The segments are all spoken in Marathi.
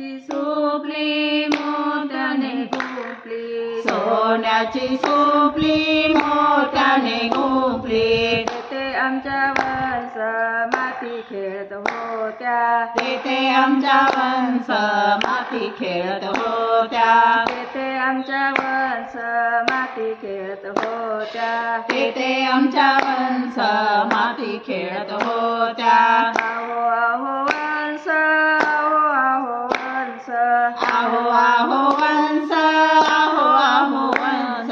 सोपली मोत्याने गोपली, सोन्याची सोपली मोत्याने गोपली. तेथे आमच्या वंश माती खेळत होत्या, तेथे आमच्या वंश माती खेळत होत्या. तेथे आमच्या वंश माती खेळत होत्या. तेथे आमच्या वंश माती खेळत होत्या. आहो आहो वंश, आहो आहो वंश, आहो आहो वंश, आहो आहो वंश.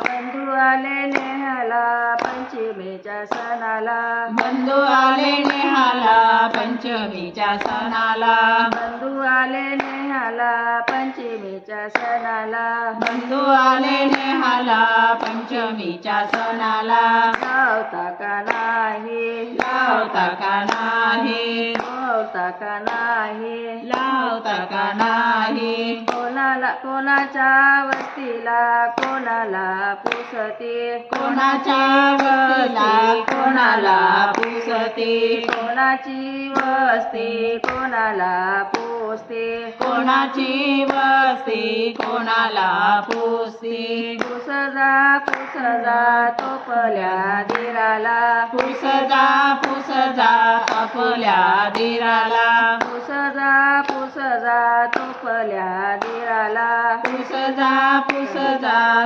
बंधू आले नेहाला पंचमीच्या सणाला, बंधू आले नेहाला पंचमीच्या सणाला. बंधू आले नेहाला पंचमीच्या सणाला. बंधू आले नेहाला पंचमीच्या सणाला. लावता का नाही, लावता का नाही, लावता का नाही, लावता का नाही. कोणाला कोणाच्या वस्तीला कोणाला पुसते, कोणाच्या वस्तीला कोणाला पुसते. कोणाची वस्ती कोणाला पुसते. कोणाची वस्ती कोणाला पुसते. पुसजा तोपल्या दिराला, पुसजा पुसजा आपल्या दिराला. पुसजा तोपल्या दिराला. पुसजा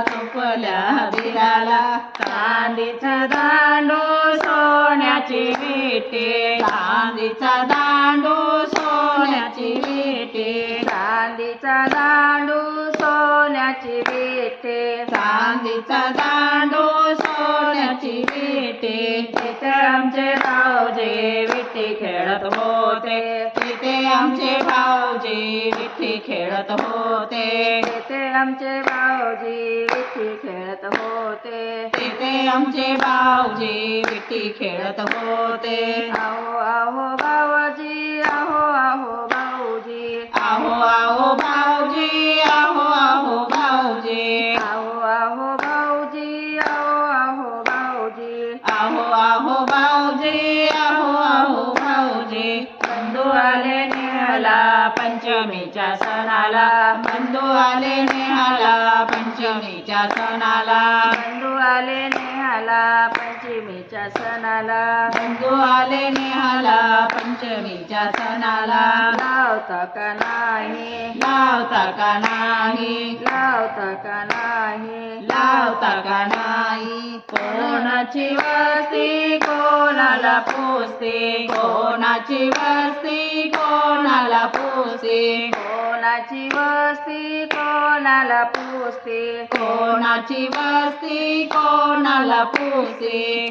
तुपल्या दिराला. चांदीचा दांडू सोन्याची विटे, चांदीचा दांडू सोन्याची विटे. चांदीचा दांडू सोन्याची विटे, चांदीचा दांडू सोन्याची विटे. तिथे आमचे भाऊजी विठी खेळत होते, तिथे आमचे भाऊजी विठी खेळत होते. तिथे आमचे भाऊजी विठी खेळत होते. तिथे आमचे भाऊजी विठी खेळत होते. आहो आहो भाऊजी, आहो आहो भाऊजी, आहो आहो भाऊजी, आहो आहो भाऊजी. आहो आहो भाऊजी, आहो आहो भाऊजी. आहो आहो भाऊजी, आहो आहो भाऊजी. बंधू आले नेहाला पंचमीच्या सणाला. बंधू आले नेहाला पंचमीच्या सणाला. बंधू आले नेहाला पंचमीच्या सणाला. बंधू आले नेहाला पंचमीच्या सणाला. लावता का नाही, लावता का नाही, लावता का नाही, लावता का नाही. कोणाची वस्ती कोणाला पुसते, कोणाची वस्ती कोणाला पुसते. कोणाची वस्ती कोणाला पुसते. कोणाची वस्ती कोणाला पुसते.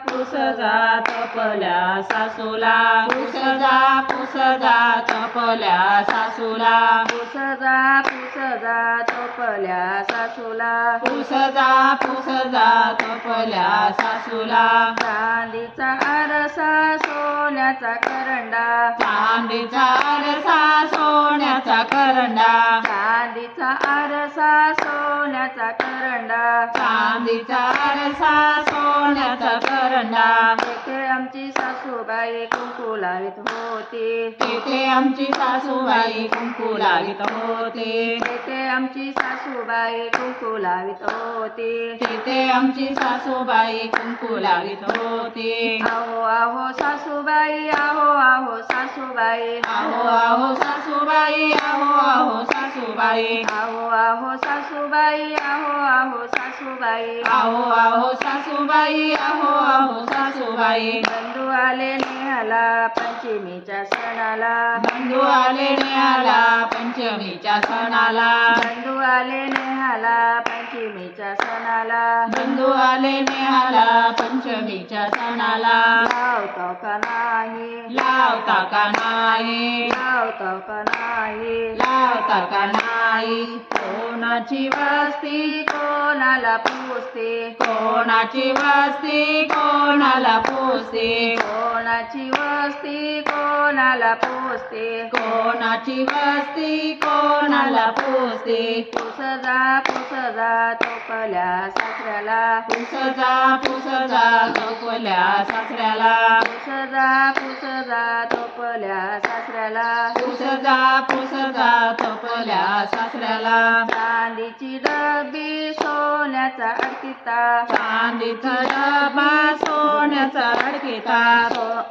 पुसजा तपल्या सासूला. पुसजा तपल्या सासूला. पुसजा तोपल्या सासूला. पुसजा तपल्या सासूला. चांदीचा आरसा सोन्याचा करंडा, चांदीचा आरसा सोन्याचा करंडा. चांदीचा आरसा सोन्याचा करंडा. चांदीचा आरसा सोन्याचा करंडा. तेथे आमची सासूबाई कुंकू लावित होती, तेथे आमची सासूबाई कुंकू लावित होते. तेथे आमची सासूबाई कुंकू लावित होती. तेथे आमची सासूबाई कुंकू लावित होते. आहो आहो सासूबाई, आहो आहो सासूबाई, आहो आहो सासूबाई, आहो आहो सासूबाई. आहो आहो सासूबाई, आहो आहो सासूबाई. आहो आहो सासूबाई, आहो आहो सासूबाई. बंधू आले नेहाला पंचमीच्या सणाला. बंधू आले नेहाला पंचमीच्या सणाला. बंधू आले नेहाला पंचमीच्या सणाला. बंधू आले नेहाला पंचमीच्या सणाला. लावता का नाही, लावता का नाही, लावता का नाही, लावता का नाही. कोणाची वस्ती कोणाला पुसते कोणाची वस्ती कोणाला पुसते कोणाची वस्ती कोणाला पुसते कोणाची वस्ती कोणाला पुसते पुसजा तोपल्या सासऱ्याला पुसजा चोपल्या सासऱ्याला पुसजा तोपल्या सासऱ्याला पुसजा चोपल्या सासऱ्याला चांदीची डबी सोन्याचा अडकिता चांदीचा डबा सोन्याचा अडकिता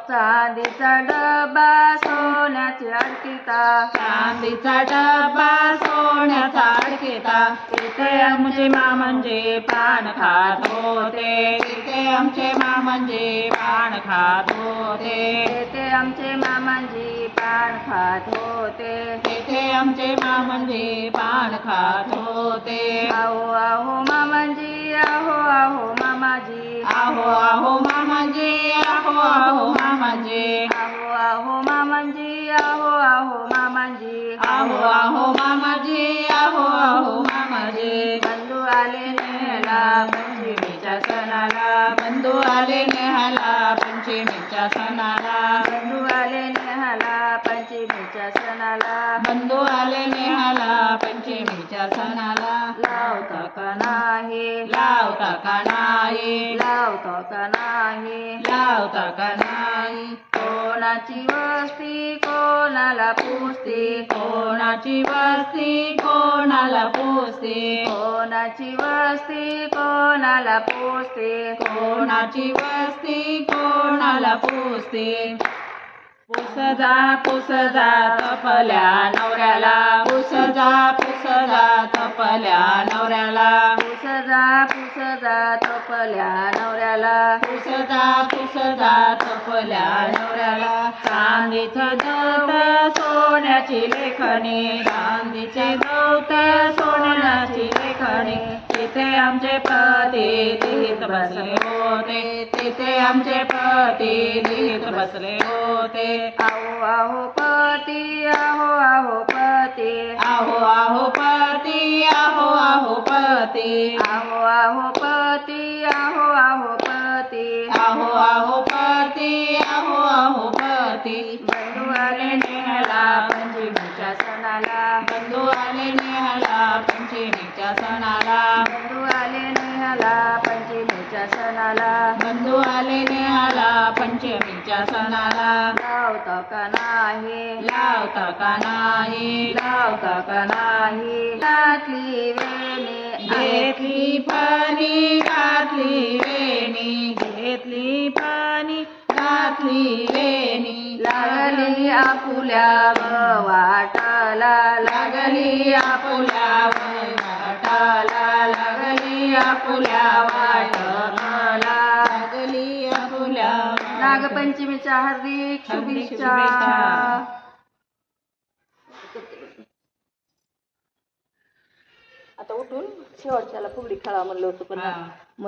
चांदीचा डबा सोन्याची अडकिता चांदीचा डबा सोन्याचा अडकिता तिथे आमचे मामंजे पान खात होते तिथे आमचे मामंजे पान खात होते तेथे आमचे मामांजी पान खात होते तिथे आमचे मामंजे पान खात होते आहो आहो मामांजी आहो मामाजी आहो मामांजे आहो मामांजे आहो मामांजी आहो मामांजी मामाजी आहो मामाजी बंधू आले नेहला पंचमीच्या सणाला बंधू आले नेहाला पंचमीच्या सणाला बंधू आले नेहाला पंचमीच्या सणाला बंधू आले नेहाला पंचमीच्या सणाला लावता का नाही लावता का नाही लावता का नाही लावता का नाही कोणाची वस्ती कोणाला पुसते कोणाची वस्ती कोणाला पुसते कोणाची वस्ती कोणाला पुसते कोणाची वस्ती कोणाला पुसते पुसजा तपल्या नवऱ्याला पुसजा तपल्या नवऱ्याला पुसजा तोपल्या नवऱ्याला पुसजा तपल्या नवऱ्याला चांदीचं दौत सोन्याची लेखणी चांदीचे दौत सोन्याची लेखणी तिथे आमचे पती लिहित बसले होते तिथे आमचे पती लिहित बसले होते आहो पती आहो पती आहो पती आहो पती आहो पती आहो पती आहो पती आहो पती बंधू आले नेहाला पंचमीच्या सणाला बंधू आले नेहाला पंचमीच्या सणाला बंधू आले नेहाला पंचमीच्या सणाला बंधू आले नेहाला पंचमीच्या सणाला लावता का नाही लावता का नाही लावता का नाही घातली वेणी घेतली पाणी घातली वेणी घेतली पाणी घातली वेणी लागली आपुल्या वाटाला लागली आपुल्या वाटाला लागली आपुल्या वाटाला लागली आपुल्या नागपंचमीच्या हार्दिक शुभेच्छा आता उठून शेवटच्याला फुगडी खेळा म्हणलं होतं पण